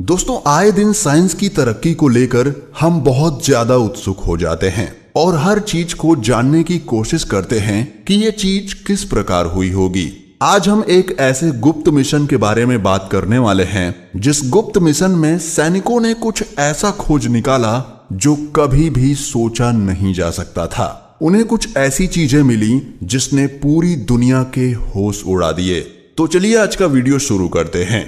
दोस्तों, आए दिन साइंस की तरक्की को लेकर हम बहुत ज्यादा उत्सुक हो जाते हैं और हर चीज को जानने की कोशिश करते हैं कि ये चीज किस प्रकार हुई होगी। आज हम एक ऐसे गुप्त मिशन के बारे में बात करने वाले हैं जिस गुप्त मिशन में सैनिकों ने कुछ ऐसा खोज निकाला जो कभी भी सोचा नहीं जा सकता था। उन्हें कुछ ऐसी चीजें मिली जिसने पूरी दुनिया के होश उड़ा दिए। तो चलिए आज का वीडियो शुरू करते हैं।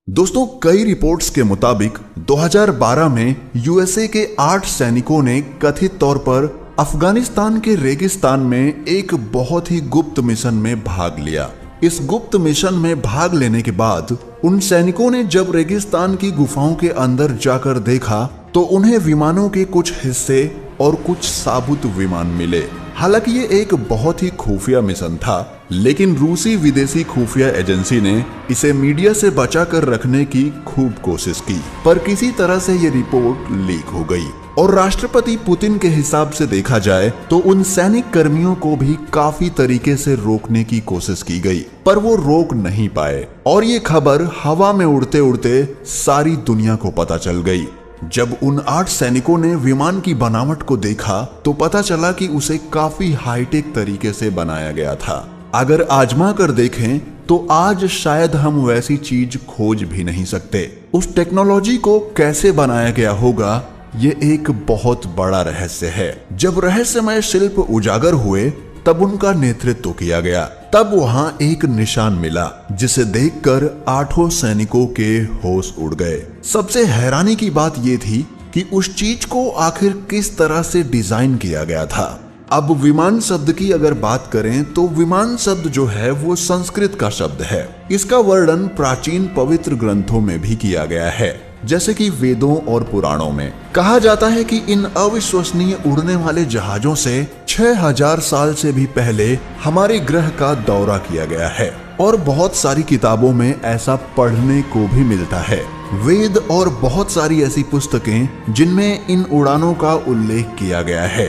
दोस्तों, कई रिपोर्ट्स के मुताबिक 2012 में यूएसए के 8 सैनिकों ने कथित तौर पर अफगानिस्तान के रेगिस्तान में एक बहुत ही गुप्त मिशन में भाग लिया। इस गुप्त मिशन में भाग लेने के बाद उन सैनिकों ने जब रेगिस्तान की गुफाओं के अंदर जाकर देखा तो उन्हें विमानों के कुछ हिस्से और कुछ साबुत विमान मिले। हालांकि ये एक बहुत ही खुफिया मिशन था, लेकिन रूसी विदेशी खुफिया एजेंसी ने इसे मीडिया से बचाकर रखने की खूब कोशिश की, पर किसी तरह से ये रिपोर्ट लीक हो गई और राष्ट्रपति पुतिन के हिसाब से देखा जाए तो उन सैनिक कर्मियों को भी काफी तरीके से रोकने की कोशिश की गई, पर वो रोक नहीं पाए और ये खबर हवा में उड़ते उड़ते सारी दुनिया को पता चल गई। जब उन 8 सैनिकों ने विमान की बनावट को देखा तो पता चला कि उसे काफी हाईटेक तरीके से बनाया गया था। अगर आजमा कर देखें तो आज शायद हम वैसी चीज खोज भी नहीं सकते। उस टेक्नोलॉजी को कैसे बनाया गया होगा, ये एक बहुत बड़ा रहस्य है। जब रहस्यमय शिल्प उजागर हुए तब उनका नेतृत्व किया गया। तब वहां एक निशान मिला जिसे देखकर 8 सैनिकों के होश उड़ गए। सबसे हैरानी की बात यह थी कि उस चीज को आखिर किस तरह से डिजाइन किया गया था। अब विमान शब्द की अगर बात करें तो विमान शब्द जो है वो संस्कृत का शब्द है। इसका वर्णन प्राचीन पवित्र ग्रंथों में भी किया गया है, जैसे कि वेदों और पुराणों में। कहा जाता है कि इन अविश्वसनीय उड़ने वाले जहाजों से 6000 साल से भी पहले हमारे ग्रह का दौरा किया गया है और बहुत सारी किताबों में ऐसा पढ़ने को भी मिलता है। वेद और बहुत सारी ऐसी पुस्तकें जिनमें इन उड़ानों का उल्लेख किया गया है।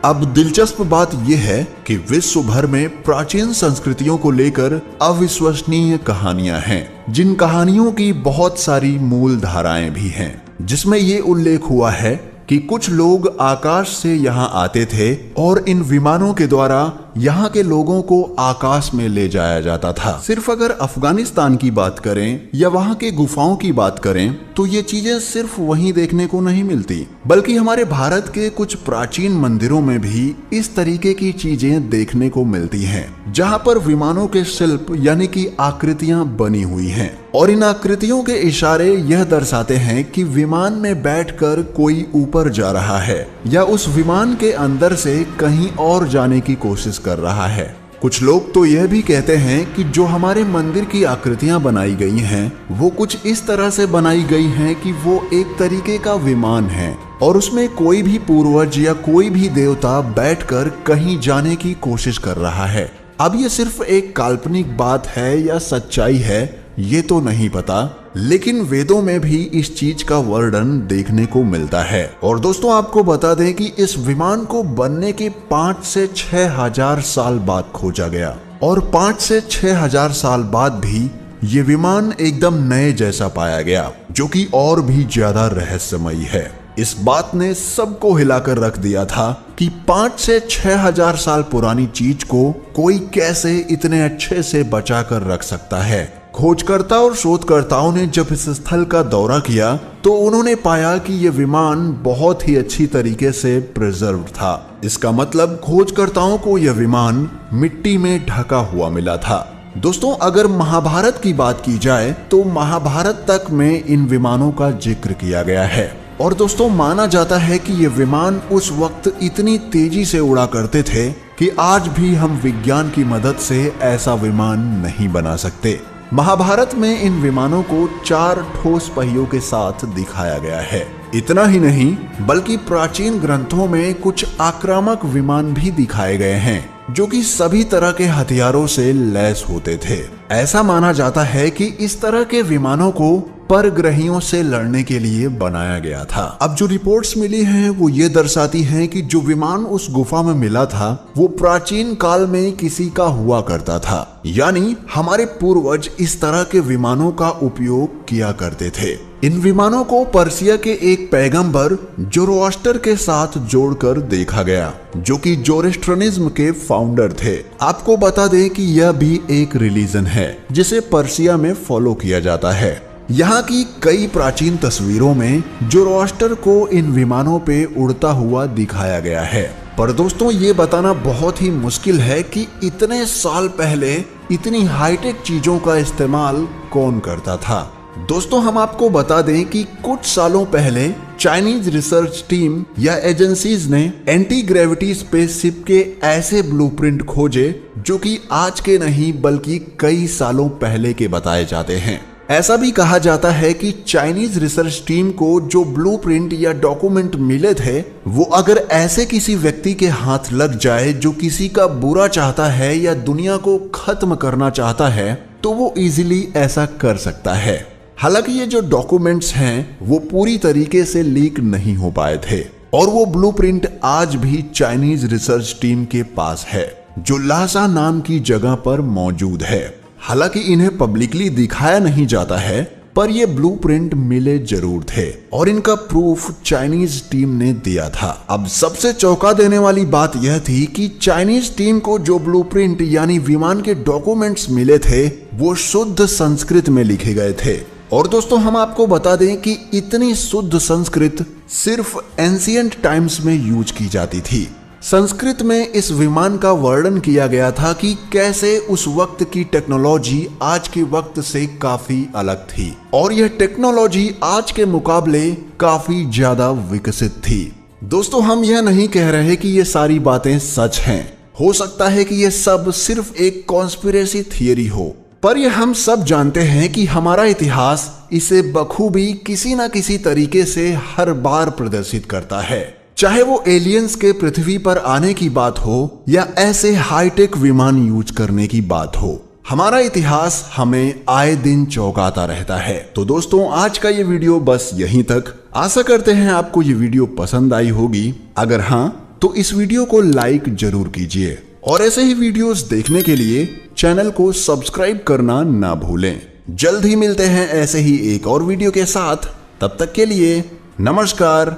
अब दिलचस्प बात यह है कि विश्व भर में प्राचीन संस्कृतियों को लेकर अविश्वसनीय कहानियां हैं, जिन कहानियों की बहुत सारी मूल धाराएं भी हैं, जिसमें ये उल्लेख हुआ है कि कुछ लोग आकाश से यहाँ आते थे और इन विमानों के द्वारा यहाँ के लोगों को आकाश में ले जाया जाता था। सिर्फ अगर अफगानिस्तान की बात करें या वहाँ के गुफाओं की बात करें तो ये चीजें सिर्फ वहीं देखने को नहीं मिलती, बल्कि हमारे भारत के कुछ प्राचीन मंदिरों में भी इस तरीके की चीजें देखने को मिलती हैं, जहाँ पर विमानों के शिल्प यानी कि आकृतियां बनी हुई हैं और इन आकृतियों के इशारे यह दर्शाते हैं कि विमान में बैठकर कोई ऊपर जा रहा है या उस विमान के अंदर से कहीं और जाने की कोशिश कर रहा है। कुछ लोग तो यह भी कहते हैं कि जो हमारे मंदिर की आकृतियां बनाई गई हैं वो कुछ इस तरह से बनाई गई हैं कि वो एक तरीके का विमान है और उसमें कोई भी पूर्वज या कोई भी देवता बैठकर कहीं जाने की कोशिश कर रहा है। अब ये सिर्फ एक काल्पनिक बात है या सच्चाई है ये तो नहीं पता, लेकिन वेदों में भी इस चीज का वर्णन देखने को मिलता है। और दोस्तों, आपको बता दें कि इस विमान को बनने के 5 से 6000 साल बाद खोजा गया और 5 से 6000 साल बाद भी ये विमान एकदम नए जैसा पाया गया, जो कि और भी ज्यादा रहस्यमयी है। इस बात ने सबको हिलाकर रख दिया था कि 5 से 6000 साल पुरानी चीज को कोई कैसे इतने अच्छे से बचा कर रख सकता है। खोजकर्ता और शोधकर्ताओं ने जब इस स्थल का दौरा किया तो उन्होंने पाया कि यह विमान बहुत ही अच्छी तरीके से प्रिजर्व था। इसका मतलब खोजकर्ताओं को यह विमान मिट्टी में ढका हुआ मिला था। दोस्तों, अगर महाभारत की बात की जाए तो महाभारत तक में इन विमानों का जिक्र किया गया है और दोस्तों, माना जाता है कि ये विमान उस वक्त इतनी तेजी से उड़ा करते थे कि आज भी हम विज्ञान की मदद से ऐसा विमान नहीं बना सकते। महाभारत में इन विमानों को 4 ठोस पहियों के साथ दिखाया गया है। इतना ही नहीं बल्कि प्राचीन ग्रंथों में कुछ आक्रामक विमान भी दिखाए गए हैं जो कि सभी तरह के हथियारों से लैस होते थे। ऐसा माना जाता है कि इस तरह के विमानों को परग्रहियों से लड़ने के लिए बनाया गया था। अब जो रिपोर्ट्स मिली हैं वो ये दर्शाती हैं कि जो विमान उस गुफा में मिला था वो प्राचीन काल में किसी का हुआ करता था, यानी हमारे पूर्वज इस तरह के विमानों का उपयोग किया करते थे। इन विमानों को पर्सिया के एक पैगंबर जोरोआस्टर के साथ जोड़कर देखा गया, जो कि जोरोस्ट्रियनिज्म के फाउंडर थे। आपको बता दें कि यह भी एक रिलीजन है जिसे पर्सिया में फॉलो किया जाता है। यहाँ की कई प्राचीन तस्वीरों में जोरोआस्टर को इन विमानों पे उड़ता हुआ दिखाया गया है। पर दोस्तों ये बताना बहुत ही मुश्किल है कि इतने साल पहले इतनी हाईटेक चीजों का इस्तेमाल कौन करता था। दोस्तों हम आपको बता दें कि कुछ सालों पहले चाइनीज रिसर्च टीम या एजेंसीज ने एंटी ग्रेविटी स्पेसशिप के ऐसे ब्लूप्रिंट खोजे जो कि आज के नहीं बल्कि कई सालों पहले के बताए जाते हैं। ऐसा भी कहा जाता है कि चाइनीज रिसर्च टीम को जो ब्लूप्रिंट या डॉक्यूमेंट मिले थे वो अगर ऐसे किसी व्यक्ति के हाथ लग जाए जो किसी का बुरा चाहता है या दुनिया को खत्म करना चाहता है तो वो इजीली ऐसा कर सकता है। हालांकि ये जो डॉक्यूमेंट्स हैं वो पूरी तरीके से लीक नहीं हो पाए थे और वो ब्लूप्रिंट आज भी चाइनीज रिसर्च टीम के पास है जो लासा नाम की जगह पर मौजूद है। हालांकि इन्हें पब्लिकली दिखाया नहीं जाता है पर ये ब्लूप्रिंट मिले जरूर थे और इनका प्रूफ चाइनीज टीम ने दिया था। अब सबसे चौंका देने वाली बात यह थी कि चाइनीज टीम को जो ब्लूप्रिंट यानी विमान के डॉक्यूमेंट्स मिले थे वो शुद्ध संस्कृत में लिखे गए थे। और दोस्तों हम आपको बता दें कि इतनी शुद्ध संस्कृत सिर्फ एंशिएंट टाइम्स में यूज की जाती थी। संस्कृत में इस विमान का वर्णन किया गया था कि कैसे उस वक्त की टेक्नोलॉजी आज के वक्त से काफी अलग थी और यह टेक्नोलॉजी आज के मुकाबले काफी ज्यादा विकसित थी। दोस्तों हम यह नहीं कह रहे कि ये सारी बातें सच हैं। हो सकता है कि ये सब सिर्फ एक कॉन्स्पिरेसी थियरी हो, पर यह हम सब जानते हैं कि हमारा इतिहास इसे बखूबी किसी न किसी तरीके से हर बार प्रदर्शित करता है। चाहे वो एलियंस के पृथ्वी पर आने की बात हो या ऐसे हाईटेक विमान यूज करने की बात हो, हमारा इतिहास हमें आए दिन चौंकाता रहता है। तो दोस्तों आज का ये वीडियो बस यहीं तक। आशा करते हैं आपको ये वीडियो पसंद आई होगी। अगर हाँ तो इस वीडियो को लाइक जरूर कीजिए और ऐसे ही वीडियोस देखने के लिए चैनल को सब्सक्राइब करना ना भूलें। जल्द ही मिलते हैं ऐसे ही एक और वीडियो के साथ। तब तक के लिए नमस्कार।